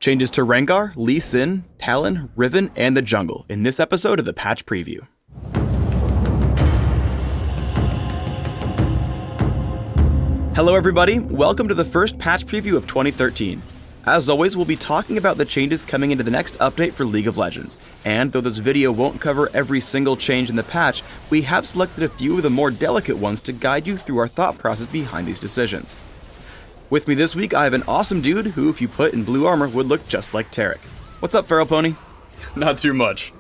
Changes to Rengar, Lee Sin, Talon, Riven, and the jungle in this episode of the Patch Preview. Hello everybody, welcome to the first patch preview of 2013. As always, we'll be talking about the changes coming into the next update for League of Legends, and though this video won't cover every single change in the patch, we have selected a few of the more delicate ones to guide you through our thought process behind these decisions. With me this week, I have an awesome dude who, if you put in blue armor, would look just like Tarek. What's up, Feral Pony? Not too much.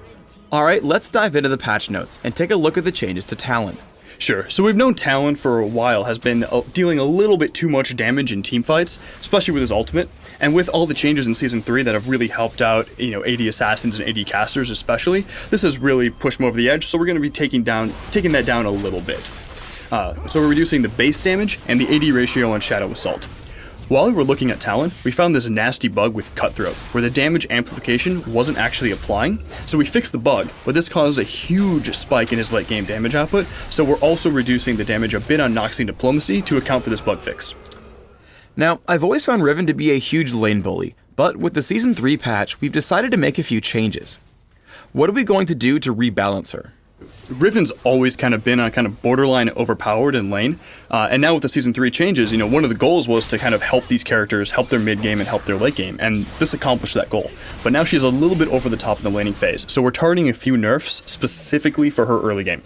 Alright, let's dive into the patch notes and take a look at the changes to Talon. Sure, so we've known Talon for a while has been dealing a little bit too much damage in teamfights, especially with his ultimate, and with all the changes in Season 3 that have really helped out, AD assassins and AD casters especially, this has really pushed him over the edge, so we're going to be taking that down a little bit. So we're reducing the base damage and the AD ratio on Shadow Assault. While we were looking at Talon, we found this nasty bug with Cutthroat, where the damage amplification wasn't actually applying, so we fixed the bug, but this caused a huge spike in his late game damage output, so we're also reducing the damage a bit on Noxing Diplomacy to account for this bug fix. Now, I've always found Riven to be a huge lane bully, but with the Season 3 patch, we've decided to make a few changes. What are we going to do to rebalance her? Riven's always kind of been on kind of borderline overpowered in lane, and now with the Season 3 changes, one of the goals was to kind of help these characters, help their mid game and help their late game, and this accomplished that goal. But now she's a little bit over the top in the laning phase, so we're targeting a few nerfs specifically for her early game.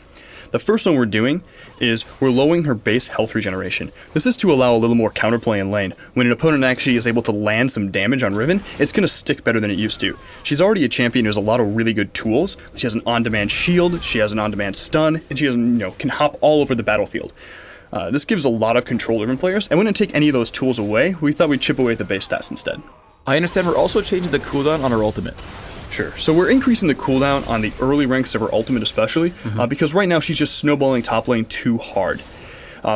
The first one we're doing is we're lowering her base health regeneration. This is to allow a little more counterplay in lane. When an opponent actually is able to land some damage on Riven, it's going to stick better than it used to. She's already a champion who has a lot of really good tools. She has an on-demand shield, she has an on-demand stun, and she has, can hop all over the battlefield. This gives a lot of control to Riven players, and we didn't take any of those tools away. We thought we'd chip away at the base stats instead. I understand we're also changing the cooldown on her ultimate. Sure. So we're increasing the cooldown on the early ranks of her ultimate especially, because right now she's just snowballing top lane too hard.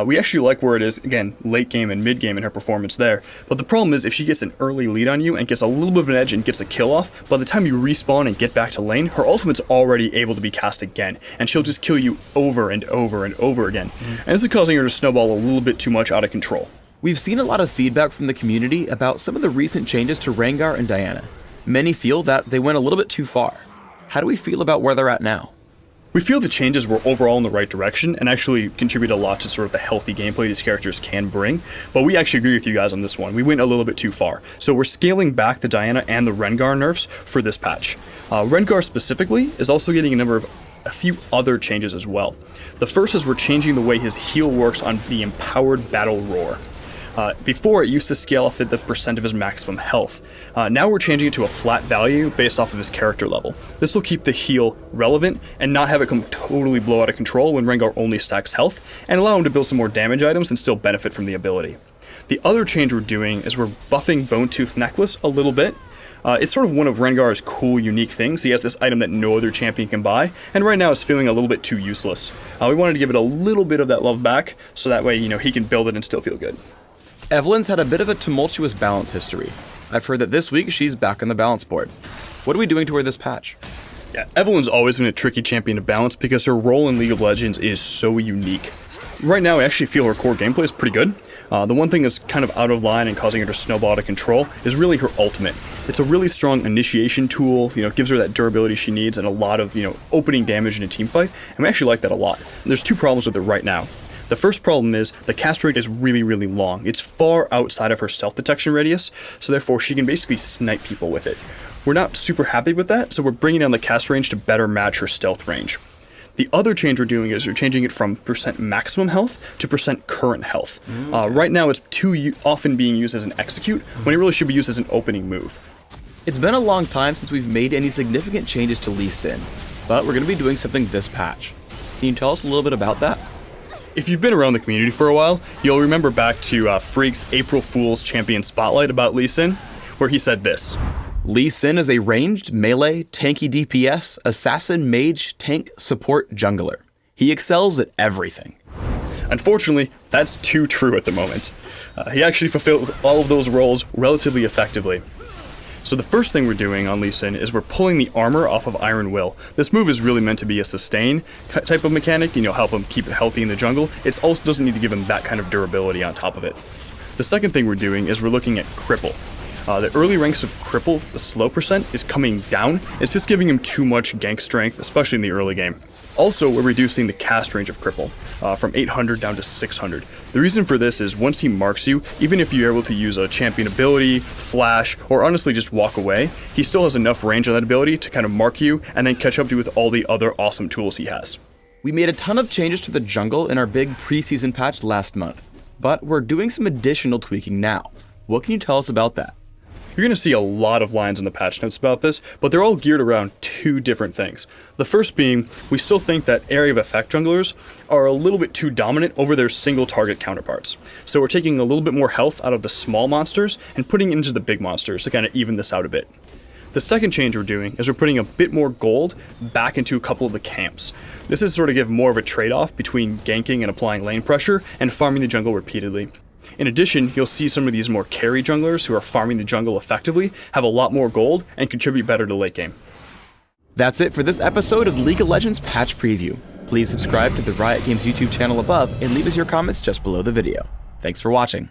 We actually like where it is, again, late game and mid game in her performance there, but the problem is if she gets an early lead on you and gets a little bit of an edge and gets a kill off, by the time you respawn and get back to lane, her ultimate's already able to be cast again, and she'll just kill you over and over and over again. And this is causing her to snowball a little bit too much out of control. We've seen a lot of feedback from the community about some of the recent changes to Rengar and Diana. Many feel that they went a little bit too far. How do we feel about where they're at now? We feel the changes were overall in the right direction and actually contribute a lot to sort of the healthy gameplay these characters can bring, but we actually agree with you guys on this one. We went a little bit too far. So we're scaling back the Diana and the Rengar nerfs for this patch. Rengar specifically is also getting a few other changes as well. The first is we're changing the way his heal works on the Empowered Battle Roar. Before, it used to scale off at the percent of his maximum health. Now we're changing it to a flat value based off of his character level. This will keep the heal relevant and not have it totally blow out of control when Rengar only stacks health, and allow him to build some more damage items and still benefit from the ability. The other change we're doing is we're buffing Bone Tooth Necklace a little bit. It's sort of one of Rengar's cool, unique things. He has this item that no other champion can buy, and right now it's feeling a little bit too useless. We wanted to give it a little bit of that love back, so that way, he can build it and still feel good. Evelynn's had a bit of a tumultuous balance history. I've heard that this week she's back on the balance board. What are we doing to her this patch? Yeah, Evelynn's always been a tricky champion to balance because her role in League of Legends is so unique. Right now, I actually feel her core gameplay is pretty good. The one thing that's kind of out of line and causing her to snowball out of control is really her ultimate. It's a really strong initiation tool, gives her that durability she needs and a lot of, opening damage in a team fight, and we actually like that a lot. There's two problems with it right now. The first problem is the cast rate is really, really long. It's far outside of her stealth detection radius, so therefore she can basically snipe people with it. We're not super happy with that, so we're bringing down the cast range to better match her stealth range. The other change we're doing is we're changing it from percent maximum health to percent current health. Right now it's too often being used as an execute, when it really should be used as an opening move. It's been a long time since we've made any significant changes to Lee Sin, but we're going to be doing something this patch. Can you tell us a little bit about that? If you've been around the community for a while, you'll remember back to Freak's April Fool's Champion Spotlight about Lee Sin, where he said this. Lee Sin is a ranged, melee, tanky DPS, assassin, mage, tank, support, jungler. He excels at everything. Unfortunately, that's too true at the moment. He actually fulfills all of those roles relatively effectively. So the first thing we're doing on Lee Sin is we're pulling the armor off of Iron Will. This move is really meant to be a sustain type of mechanic, help him keep it healthy in the jungle. It also doesn't need to give him that kind of durability on top of it. The second thing we're doing is we're looking at Cripple. The early ranks of Cripple, the slow percent, is coming down. It's just giving him too much gank strength, especially in the early game. Also, we're reducing the cast range of Cripple from 800 down to 600. The reason for this is once he marks you, even if you're able to use a champion ability, flash, or honestly just walk away, he still has enough range on that ability to kind of mark you and then catch up to you with all the other awesome tools he has. We made a ton of changes to the jungle in our big preseason patch last month, but we're doing some additional tweaking now. What can you tell us about that? You're going to see a lot of lines in the patch notes about this, but they're all geared around two different things. The first being, we still think that area of effect junglers are a little bit too dominant over their single target counterparts. So we're taking a little bit more health out of the small monsters and putting it into the big monsters to kind of even this out a bit. The second change we're doing is we're putting a bit more gold back into a couple of the camps. This is sort of give more of a trade-off between ganking and applying lane pressure and farming the jungle repeatedly. In addition, you'll see some of these more carry junglers who are farming the jungle effectively have a lot more gold and contribute better to late game. That's it for this episode of League of Legends Patch Preview. Please subscribe to the Riot Games YouTube channel above and leave us your comments just below the video. Thanks for watching.